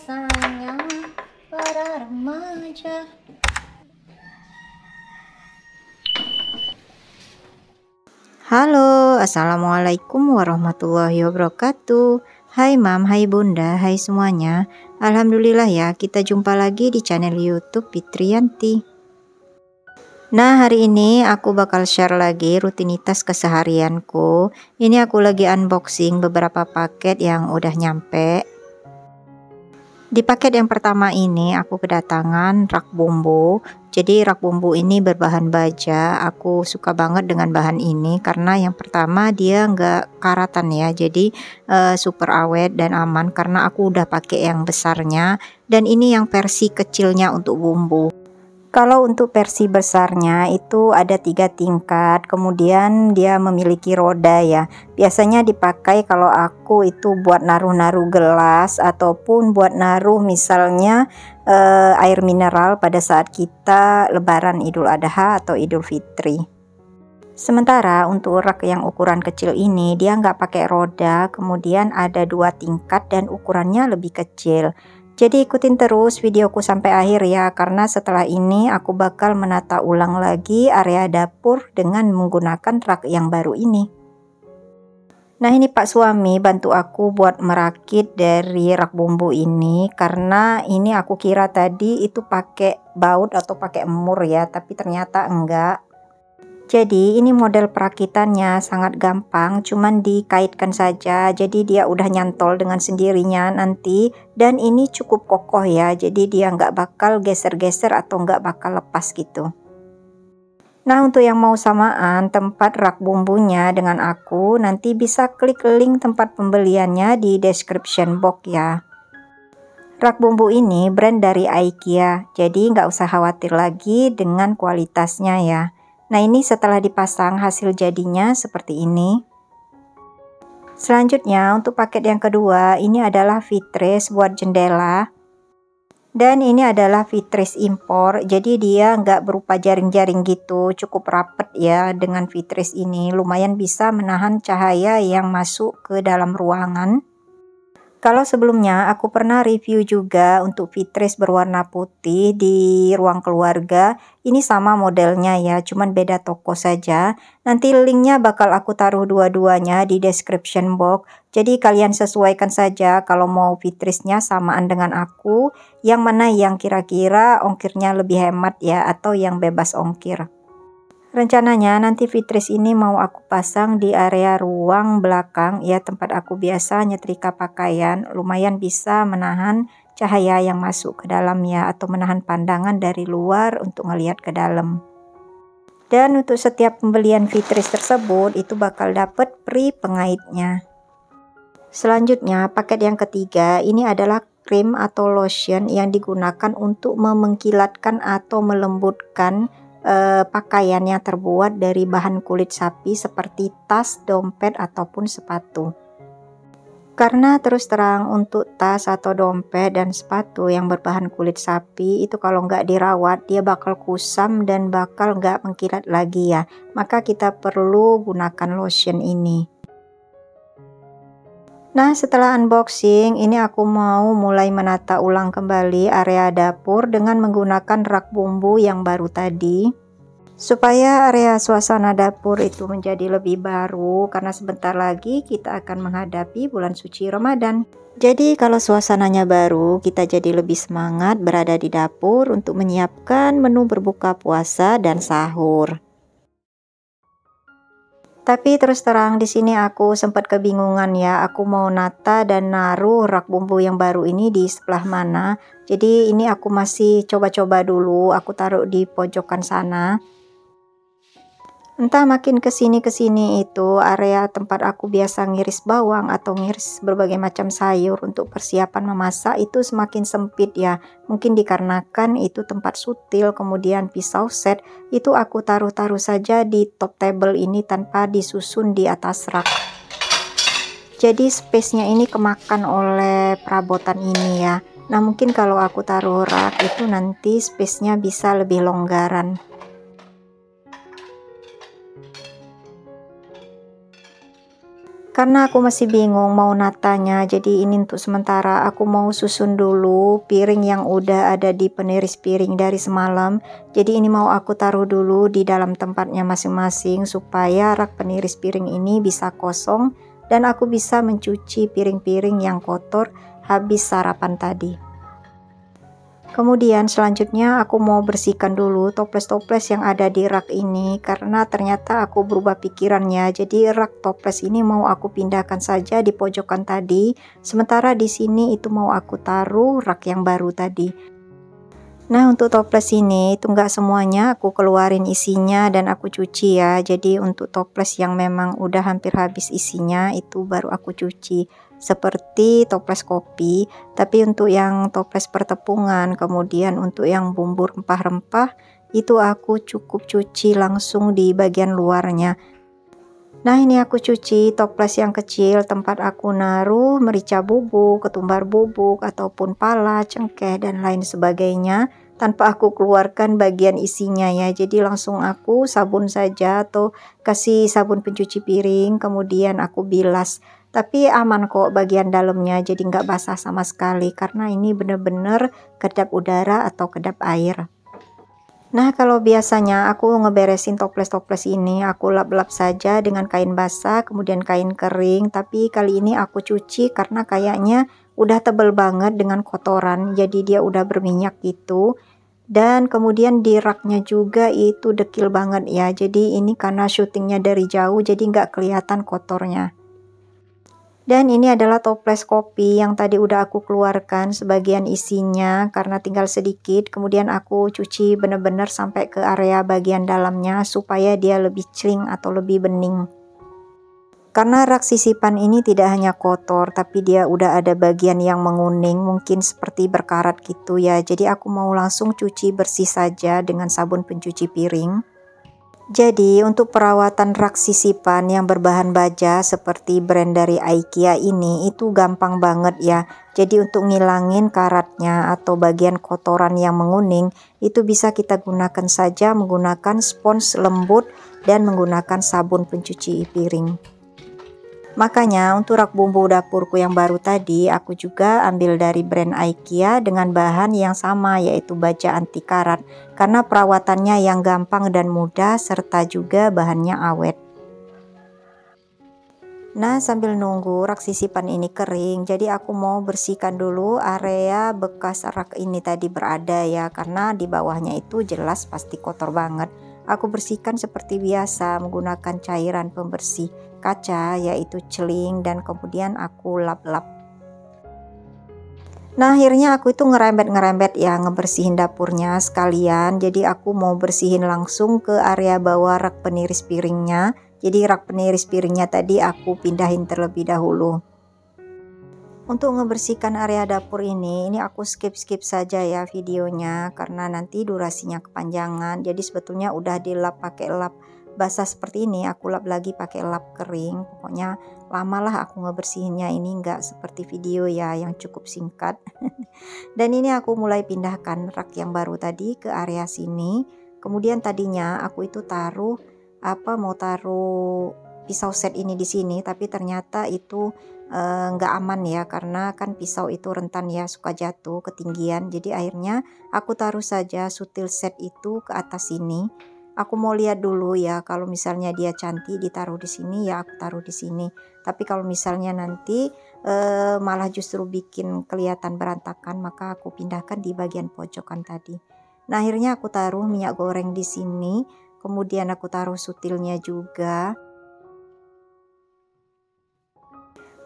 rasanya para remaja. Halo, assalamualaikum warahmatullahi wabarakatuh. Hai Mam, hai Bunda, hai semuanya. Alhamdulillah ya, kita jumpa lagi di channel YouTube Fitriyanti. Nah, hari ini aku bakal share lagi rutinitas keseharianku. Ini aku lagi unboxing beberapa paket yang udah nyampe. Di paket yang pertama ini aku kedatangan rak bumbu. Jadi rak bumbu ini berbahan baja. Aku suka banget dengan bahan ini karena yang pertama dia nggak karatan ya. Jadi super awet dan aman karena aku udah pakai yang besarnya. Dan ini yang versi kecilnya untuk bumbu. Kalau untuk versi besarnya itu ada 3 tingkat, kemudian dia memiliki roda ya. Biasanya dipakai kalau aku itu buat naruh-naruh gelas ataupun buat naruh misalnya air mineral pada saat kita lebaran Idul Adha atau Idul Fitri. Sementara untuk rak yang ukuran kecil ini dia nggak pakai roda, kemudian ada 2 tingkat dan ukurannya lebih kecil. Jadi ikutin terus videoku sampai akhir ya, karena setelah ini aku bakal menata ulang lagi area dapur dengan menggunakan rak yang baru ini. Nah, ini Pak suami bantu aku buat merakit dari rak bumbu ini, karena ini aku kira tadi itu pakai baut atau pakai emur ya, tapi ternyata enggak. Jadi ini model perakitannya sangat gampang, cuman dikaitkan saja, jadi dia udah nyantol dengan sendirinya nanti. Dan ini cukup kokoh ya, jadi dia nggak bakal geser-geser atau nggak bakal lepas gitu. Nah, untuk yang mau samaan tempat rak bumbunya dengan aku, nanti bisa klik link tempat pembeliannya di description box ya. Rak bumbu ini brand dari IKEA, jadi nggak usah khawatir lagi dengan kualitasnya ya. Nah, ini setelah dipasang hasil jadinya seperti ini. Selanjutnya untuk paket yang kedua ini adalah footrest buat jendela. Dan ini adalah footrest impor, jadi dia nggak berupa jaring-jaring gitu, cukup rapet ya dengan footrest ini. Lumayan bisa menahan cahaya yang masuk ke dalam ruangan. Kalau sebelumnya aku pernah review juga untuk footrest berwarna putih di ruang keluarga. Ini sama modelnya ya, cuman beda toko saja. Nanti linknya bakal aku taruh dua-duanya di description box. Jadi kalian sesuaikan saja kalau mau footrestnya samaan dengan aku. Yang mana yang kira-kira ongkirnya lebih hemat ya, atau yang bebas ongkir. Rencananya nanti footrest ini mau aku pasang di area ruang belakang ya, tempat aku biasa nyetrika pakaian. Lumayan bisa menahan cahaya yang masuk ke dalam ya, atau menahan pandangan dari luar untuk ngelihat ke dalam. Dan untuk setiap pembelian footrest tersebut itu bakal dapet free pengaitnya. Selanjutnya paket yang ketiga ini adalah krim atau lotion yang digunakan untuk memengkilatkan atau melembutkan pakaian yang terbuat dari bahan kulit sapi seperti tas, dompet, ataupun sepatu. Karena terus terang untuk tas atau dompet dan sepatu yang berbahan kulit sapi itu kalau nggak dirawat dia bakal kusam dan bakal nggak mengkilat lagi ya. Maka kita perlu gunakan lotion ini. Nah, setelah unboxing ini aku mau mulai menata ulang kembali area dapur dengan menggunakan rak bumbu yang baru tadi, supaya area suasana dapur itu menjadi lebih baru karena sebentar lagi kita akan menghadapi bulan suci Ramadan. Jadi kalau suasananya baru, kita jadi lebih semangat berada di dapur untuk menyiapkan menu berbuka puasa dan sahur. Tapi terus terang di sini aku sempat kebingungan ya, aku mau nata dan naruh rak bumbu yang baru ini di sebelah mana. Jadi ini aku masih coba-coba dulu, aku taruh di pojokan sana. Entah makin kesini itu area tempat aku biasa ngiris bawang atau ngiris berbagai macam sayur untuk persiapan memasak itu semakin sempit ya. Mungkin dikarenakan itu tempat sutil, kemudian pisau set itu aku taruh-taruh saja di top table ini tanpa disusun di atas rak. Jadi space-nya ini kemakan oleh perabotan ini ya. Nah, mungkin kalau aku taruh rak itu nanti space-nya bisa lebih longgaran. Karena aku masih bingung mau natanya, jadi ini untuk sementara aku mau susun dulu piring yang udah ada di peniris piring dari semalam. Jadi ini mau aku taruh dulu di dalam tempatnya masing-masing supaya rak peniris piring ini bisa kosong dan aku bisa mencuci piring-piring yang kotor habis sarapan tadi. Kemudian selanjutnya aku mau bersihkan dulu toples-toples yang ada di rak ini karena ternyata aku berubah pikirannya. Jadi rak toples ini mau aku pindahkan saja di pojokan tadi. Sementara di sini itu mau aku taruh rak yang baru tadi. Nah, untuk toples ini itu enggak semuanya aku keluarin isinya dan aku cuci ya. Jadi untuk toples yang memang udah hampir habis isinya itu baru aku cuci. Seperti toples kopi, tapi untuk yang toples pertepungan, kemudian untuk yang bumbu rempah-rempah itu aku cukup cuci langsung di bagian luarnya. Nah, ini aku cuci toples yang kecil tempat aku naruh merica bubuk, ketumbar bubuk, ataupun pala, cengkeh, dan lain sebagainya tanpa aku keluarkan bagian isinya ya. Jadi langsung aku sabun saja atau kasih sabun pencuci piring, kemudian aku bilas. Tapi aman kok bagian dalamnya, jadi nggak basah sama sekali karena ini bener-bener kedap udara atau kedap air. Nah, kalau biasanya aku ngeberesin toples-toples ini, aku lap-lap saja dengan kain basah, kemudian kain kering. Tapi kali ini aku cuci karena kayaknya udah tebel banget dengan kotoran, jadi dia udah berminyak gitu. Dan kemudian di raknya juga itu dekil banget ya. Jadi ini karena syutingnya dari jauh, jadi nggak kelihatan kotornya. Dan ini adalah toples kopi yang tadi udah aku keluarkan sebagian isinya karena tinggal sedikit. Kemudian aku cuci benar-benar sampai ke area bagian dalamnya supaya dia lebih celing atau lebih bening. Karena rak sisipan ini tidak hanya kotor tapi dia udah ada bagian yang menguning, mungkin seperti berkarat gitu ya. Jadi aku mau langsung cuci bersih saja dengan sabun pencuci piring. Jadi untuk perawatan rak sisipan yang berbahan baja seperti brand dari IKEA ini itu gampang banget ya. Jadi untuk ngilangin karatnya atau bagian kotoran yang menguning itu bisa kita gunakan saja menggunakan spons lembut dan menggunakan sabun pencuci piring. Makanya untuk rak bumbu dapurku yang baru tadi aku juga ambil dari brand IKEA dengan bahan yang sama yaitu baja anti karat karena perawatannya yang gampang dan mudah serta juga bahannya awet. Nah, sambil nunggu rak sisipan ini kering, jadi aku mau bersihkan dulu area bekas rak ini tadi berada ya karena di bawahnya itu jelas pasti kotor banget. Aku bersihkan seperti biasa menggunakan cairan pembersih kaca yaitu celing dan kemudian aku lap-lap. Nah, akhirnya aku itu ngerembet-ngerembet ya ngebersihin dapurnya sekalian. Jadi aku mau bersihin langsung ke area bawah rak peniris piringnya. Jadi rak peniris piringnya tadi aku pindahin terlebih dahulu. Untuk ngebersihkan area dapur ini aku skip saja ya videonya karena nanti durasinya kepanjangan. Jadi sebetulnya udah dilap pakai lap basah seperti ini, aku lap lagi pakai lap kering. Pokoknya lamalah aku ngebersihinnya, ini enggak seperti video ya yang cukup singkat. Dan ini aku mulai pindahkan rak yang baru tadi ke area sini. Kemudian tadinya aku itu mau taruh pisau set ini di sini, tapi ternyata itu nggak aman ya karena kan pisau itu rentan ya suka jatuh ketinggian. Jadi akhirnya aku taruh saja sutil set itu ke atas sini. Aku mau lihat dulu ya, kalau misalnya dia cantik ditaruh di sini ya aku taruh di sini. Tapi kalau misalnya nanti malah justru bikin kelihatan berantakan, maka aku pindahkan di bagian pojokan tadi. Nah, akhirnya aku taruh minyak goreng di sini, kemudian aku taruh sutilnya juga.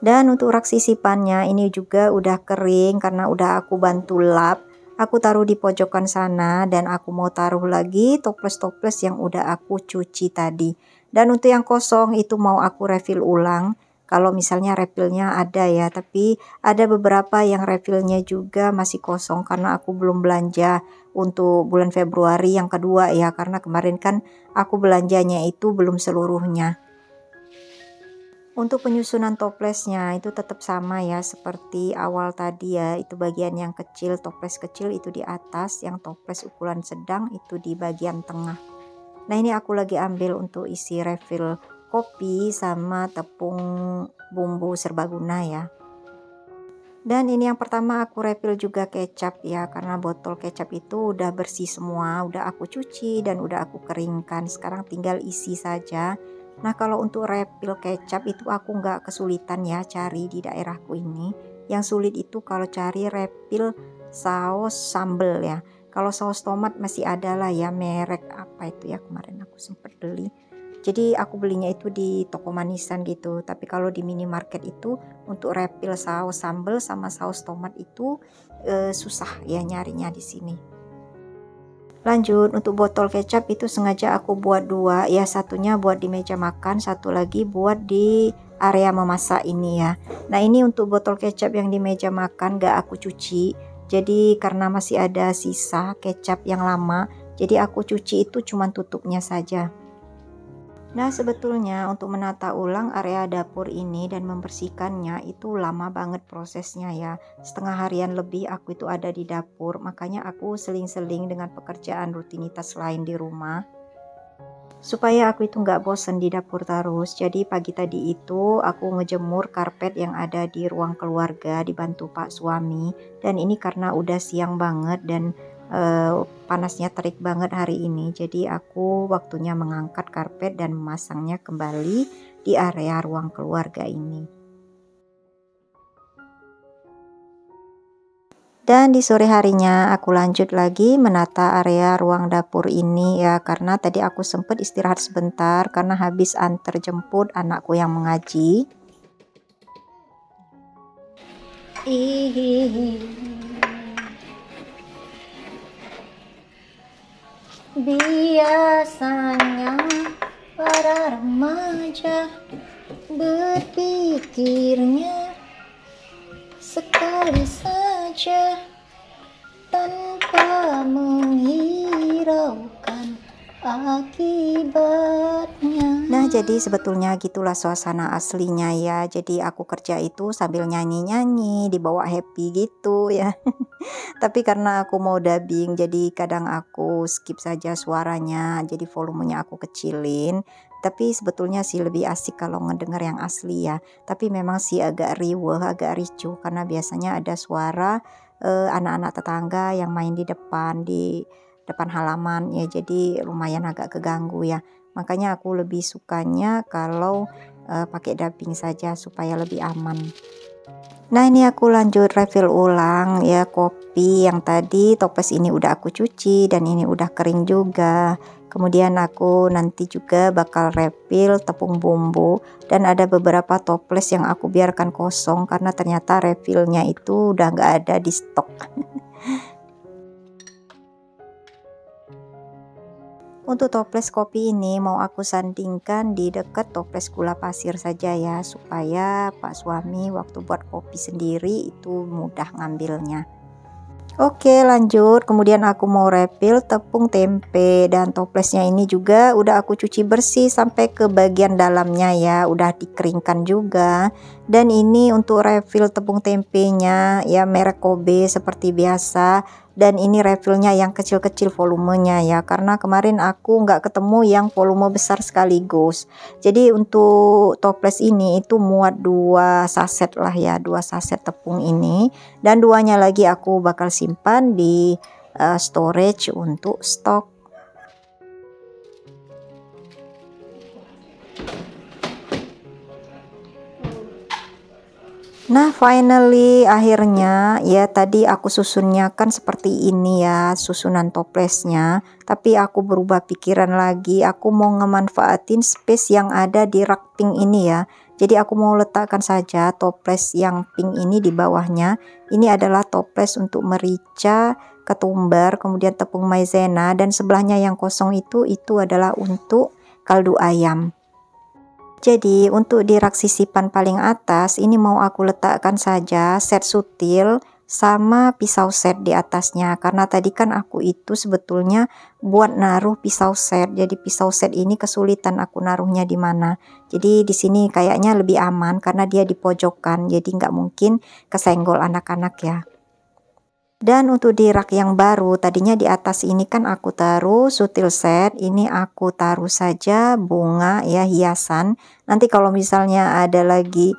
Dan untuk rak sisipannya ini juga udah kering karena udah aku bantu lap. Aku taruh di pojokan sana dan aku mau taruh lagi toples-toples yang udah aku cuci tadi. Dan untuk yang kosong itu mau aku refill ulang. Kalau misalnya refillnya ada ya, tapi ada beberapa yang refillnya juga masih kosong karena aku belum belanja untuk bulan Februari yang kedua ya. Karena kemarin kan aku belanjanya itu belum seluruhnya. Untuk penyusunan toplesnya itu tetap sama ya seperti awal tadi ya, itu bagian yang kecil, toples kecil itu di atas, yang toples ukuran sedang itu di bagian tengah. Nah, ini aku lagi ambil untuk isi refill kopi sama tepung bumbu serbaguna ya. Dan ini yang pertama aku refill juga kecap ya, karena botol kecap itu udah bersih semua, udah aku cuci dan udah aku keringkan. Sekarang tinggal isi saja. Nah, kalau untuk refill kecap itu aku nggak kesulitan ya cari di daerahku ini. Yang sulit itu kalau cari refill saus sambal ya. Kalau saus tomat masih ada lah ya, merek apa itu ya, kemarin aku sempat beli. Jadi aku belinya itu di toko manisan gitu. Tapi kalau di minimarket itu untuk refill saus sambal sama saus tomat itu susah ya nyarinya di sini. Lanjut, untuk botol kecap itu sengaja aku buat dua ya, satunya buat di meja makan, satu lagi buat di area memasak ini ya. Nah, ini untuk botol kecap yang di meja makan gak aku cuci. Jadi karena masih ada sisa kecap yang lama, jadi aku cuci itu cuman tutupnya saja. Nah, sebetulnya untuk menata ulang area dapur ini dan membersihkannya itu lama banget prosesnya ya. Setengah harian lebih aku itu ada di dapur, makanya aku seling-seling dengan pekerjaan rutinitas lain di rumah. Supaya aku itu nggak bosen di dapur terus. Jadi pagi tadi itu aku ngejemur karpet yang ada di ruang keluarga dibantu Pak suami. Dan ini karena udah siang banget dan panasnya terik banget hari ini, jadi aku waktunya mengangkat karpet dan memasangnya kembali di area ruang keluarga ini. Dan di sore harinya aku lanjut lagi menata area ruang dapur ini ya, karena tadi aku sempat istirahat sebentar karena habis antar jemput anakku yang mengaji. Biasanya para remaja berpikirnya sekali saja tanpa menghiraukan akibatnya. Nah, jadi sebetulnya gitulah suasana aslinya ya. Jadi aku kerja itu sambil nyanyi-nyanyi, dibawa happy gitu ya. Tapi karena aku mau dubbing, jadi kadang aku skip saja suaranya, jadi volumenya aku kecilin. Tapi sebetulnya sih lebih asik kalau ngedenger yang asli ya. Tapi memang sih agak riweh, agak ricuh karena biasanya ada suara anak-anak tetangga yang main di depan halaman ya, jadi lumayan agak keganggu ya. Makanya aku lebih sukanya kalau pakai dubbing saja supaya lebih aman. Nah, ini aku lanjut refill ulang ya kopi yang tadi toples ini udah aku cuci dan ini udah kering juga. Kemudian aku nanti juga bakal refill tepung bumbu dan ada beberapa toples yang aku biarkan kosong karena ternyata refillnya itu udah nggak ada di stok. Untuk toples kopi ini mau aku sandingkan di dekat toples gula pasir saja ya, supaya Pak suami waktu buat kopi sendiri itu mudah ngambilnya. Oke, lanjut. Kemudian aku mau refill tepung tempe dan toplesnya ini juga udah aku cuci bersih sampai ke bagian dalamnya ya, udah dikeringkan juga. Dan ini untuk refill tepung tempenya ya merek Kobe seperti biasa. Dan ini refillnya yang kecil-kecil volumenya ya, karena kemarin aku nggak ketemu yang volume besar sekaligus. Jadi untuk toples ini itu muat 2 saset lah ya, 2 saset tepung ini, dan duanya lagi aku bakal simpan di storage untuk stok. Nah, finally akhirnya ya tadi aku susunnya kan seperti ini ya, susunan toplesnya. Tapi aku berubah pikiran lagi, aku mau ngemanfaatin space yang ada di rak pink ini ya. Jadi aku mau letakkan saja toples yang pink ini di bawahnya. Ini adalah toples untuk merica, ketumbar, kemudian tepung maizena, dan sebelahnya yang kosong itu adalah untuk kaldu ayam. Jadi untuk di rak sisipan paling atas ini mau aku letakkan saja set sutil sama pisau set di atasnya, karena tadi kan aku itu sebetulnya buat naruh pisau set. Jadi pisau set ini kesulitan aku naruhnya di mana. Jadi di sini kayaknya lebih aman karena dia di pojokan, jadi nggak mungkin kesenggol anak-anak ya. Dan untuk di rak yang baru, tadinya di atas ini kan aku taruh sutil set, ini aku taruh saja bunga ya, hiasan. Nanti kalau misalnya ada lagi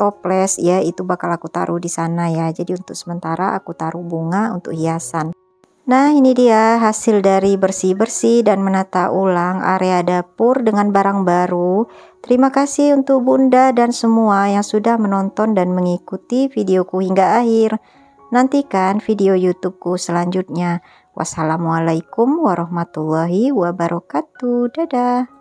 toples ya, itu bakal aku taruh di sana ya. Jadi untuk sementara aku taruh bunga untuk hiasan. Nah, ini dia hasil dari bersih-bersih dan menata ulang area dapur dengan barang baru. Terima kasih untuk Bunda dan semua yang sudah menonton dan mengikuti videoku hingga akhir. Nantikan video YouTubeku selanjutnya. Wassalamualaikum warahmatullahi wabarakatuh. Dadah.